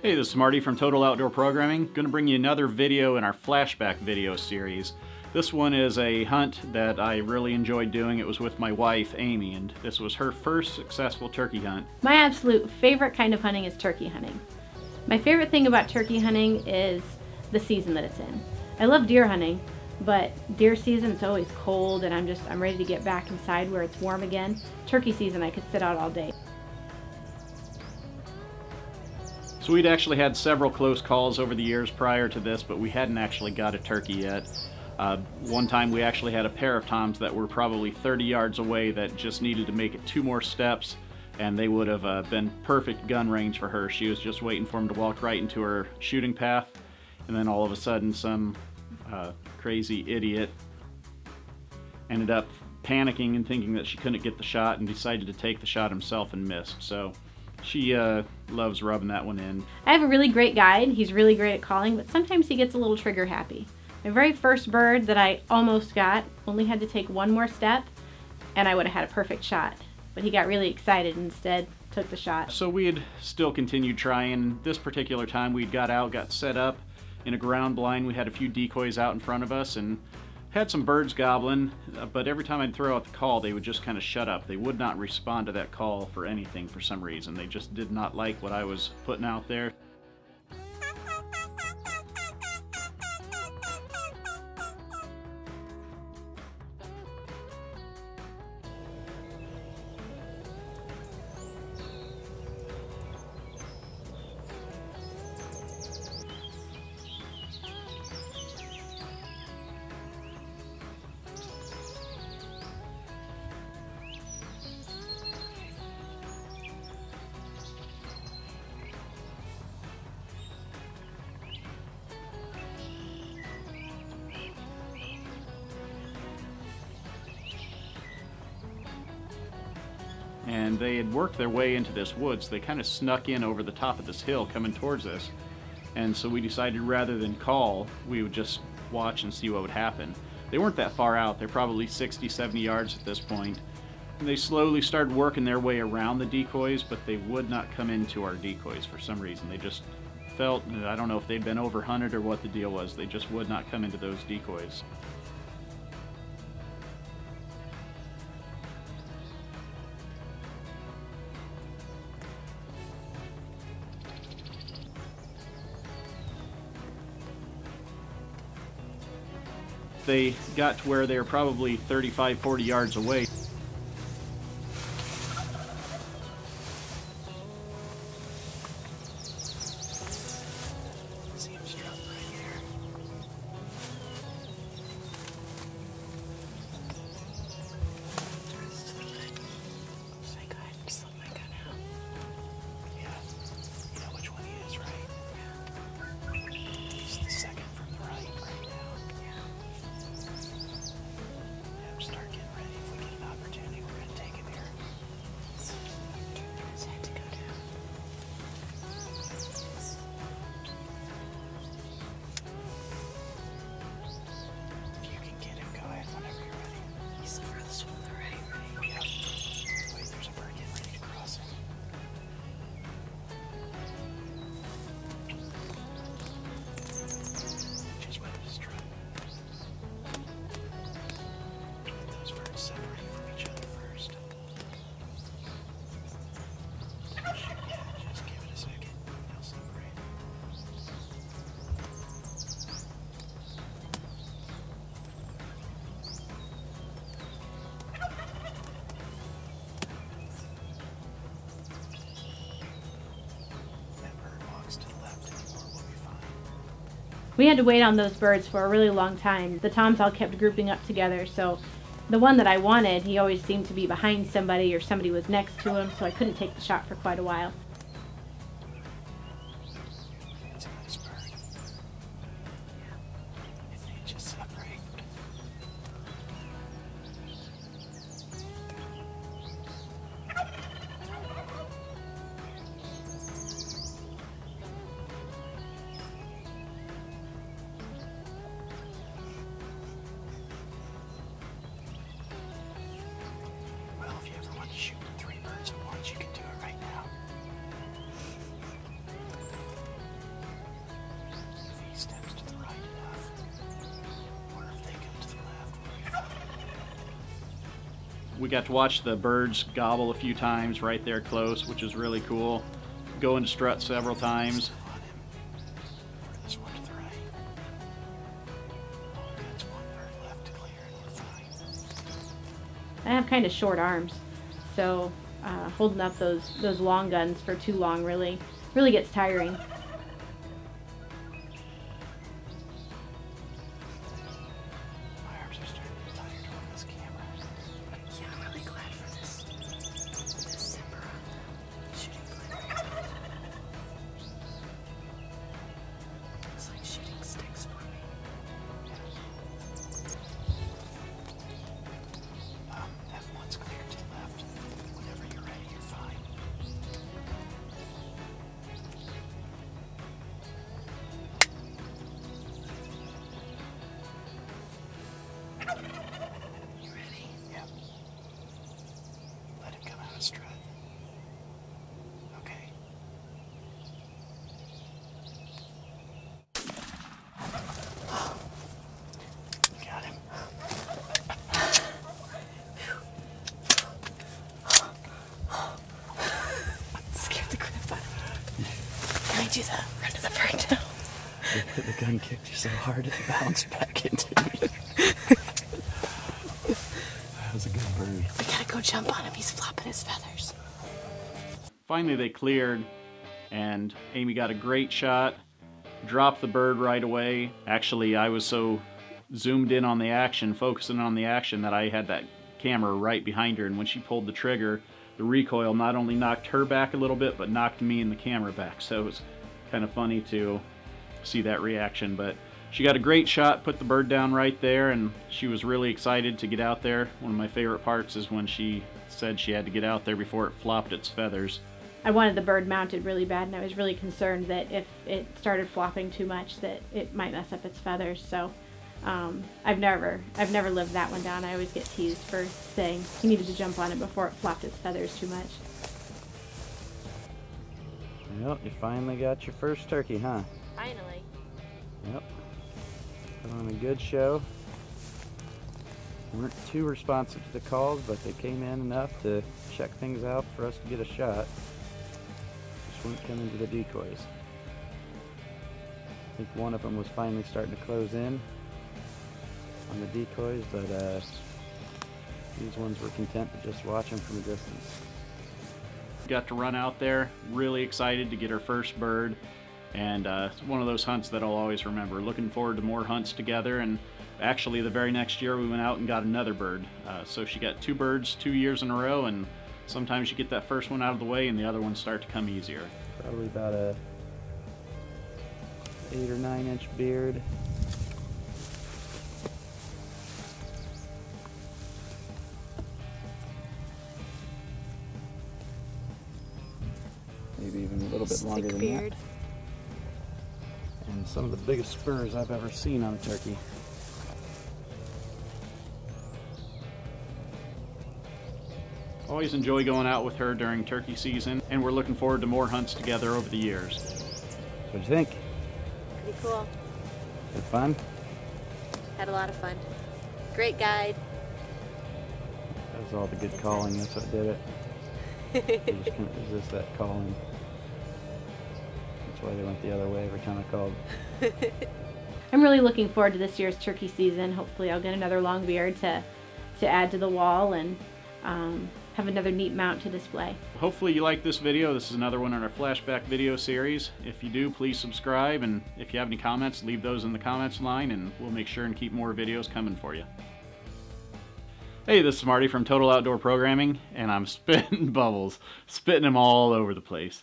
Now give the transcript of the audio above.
Hey, this is Marty from Total Outdoor Programming. Going to bring you another video in our Flashback video series. This one is a hunt that I really enjoyed doing. It was with my wife, Amy, and this was her first successful turkey hunt. My absolute favorite kind of hunting is turkey hunting. My favorite thing about turkey hunting is the season that it's in. I love deer hunting, but deer season, it's always cold and I'm ready to get back inside where it's warm again. Turkey season, I could sit out all day. So we'd actually had several close calls over the years prior to this, but we hadn't actually got a turkey yet. One time we actually had a pair of toms that were probably 30 yards away that just needed to make it 2 more steps, and they would have been perfect gun range for her. She was just waiting for him to walk right into her shooting path, and then all of a sudden some crazy idiot ended up panicking and thinking that she couldn't get the shot and decided to take the shot himself and missed. So she loves rubbing that one in. I have a really great guide. He's really great at calling, but sometimes he gets a little trigger happy. My very first bird that I almost got only had to take 1 more step and I would have had a perfect shot. But he got really excited and instead took the shot. So we had still continued trying. This particular time we got set up in a ground blind. We had a few decoys out in front of us and had some birds gobbling, but every time I'd throw out the call, they would just kind of shut up. They would not respond to that call for anything for some reason. They just did not like what I was putting out there. And they had worked their way into this woods. They kind of snuck in over the top of this hill coming towards us. And so we decided rather than call, we would just watch and see what would happen. They weren't that far out. They're probably 60, 70 yards at this point. And they slowly started working their way around the decoys, but they would not come into our decoys for some reason. They just felt, I don't know if they'd been overhunted or what the deal was, they just would not come into those decoys. They got to where they were probably 35, 40 yards away. We had to wait on those birds for a really long time. The toms all kept grouping up together, so the one that I wanted, he always seemed to be behind somebody or somebody was next to him, so I couldn't take the shot for quite a while. Shoot 3 birds at once, you can do it right now. We got to watch the birds gobble a few times right there close, which is really cool. Go into strut several times. I have kind of short arms, so holding up those long guns for too long really gets tiring. My arms are starting to get tired on this camera. Yeah, I'm really glad for this zipper on the shooting blade. It's like shooting sticks for me. That one's clear to the left. Whenever you're ready, you're fine. You ready? Yep. Let it come out of strut. Okay. You got him. Scared the crap out of me. Can I do the run to the bird now? The gun kicked you so hard it bounced back into me. That was a good bird. We gotta go jump on him. He's flopping his feathers. Finally they cleared, and Amy got a great shot, dropped the bird right away. Actually, I was so zoomed in on the action, focusing on the action, that I had that camera right behind her, and when she pulled the trigger, the recoil not only knocked her back a little bit, but knocked me and the camera back. So it was kind of funny to see that reaction. But she got a great shot, put the bird down right there, and she was really excited to get out there. One of my favorite parts is when she said she had to get out there before it flopped its feathers. I wanted the bird mounted really bad, and I was really concerned that if it started flopping too much that it might mess up its feathers. So I've never lived that one down. I always get teased for saying you needed to jump on it before it flopped its feathers too much. Well, you finally got your first turkey, huh? Finally. Yep. Put on a good show. Weren't too responsive to the calls, but they came in enough to check things out for us to get a shot. Just wouldn't come into the decoys. I think one of them was finally starting to close in on the decoys, but these ones were content to just watch them from a distance. Got to run out there, really excited to get her first bird, and it's one of those hunts that I'll always remember. Looking forward to more hunts together, and actually the very next year we went out and got another bird. So she got 2 birds 2 years in a row, and sometimes you get that first one out of the way and the other ones start to come easier. Probably about a 8 or 9 inch beard. Maybe even a little bit longer than that. And some of the biggest spurs I've ever seen on a turkey. Always enjoy going out with her during turkey season, and we're looking forward to more hunts together over the years. What'd you think? Pretty cool. Good fun? Had a lot of fun. Great guide. That was all the good calling, that's what did it. You just couldn't resist that calling. That's why they went the other way every time I called. I'm really looking forward to this year's turkey season. Hopefully I'll get another long beard to add to the wall and have another neat mount to display. Hopefully you like this video. This is another one in our Flashback video series. If you do, please subscribe, and if you have any comments, leave those in the comments line and we'll make sure and keep more videos coming for you. Hey, this is Marty from Total Outdoor Programming, and I'm spitting bubbles, spitting them all over the place.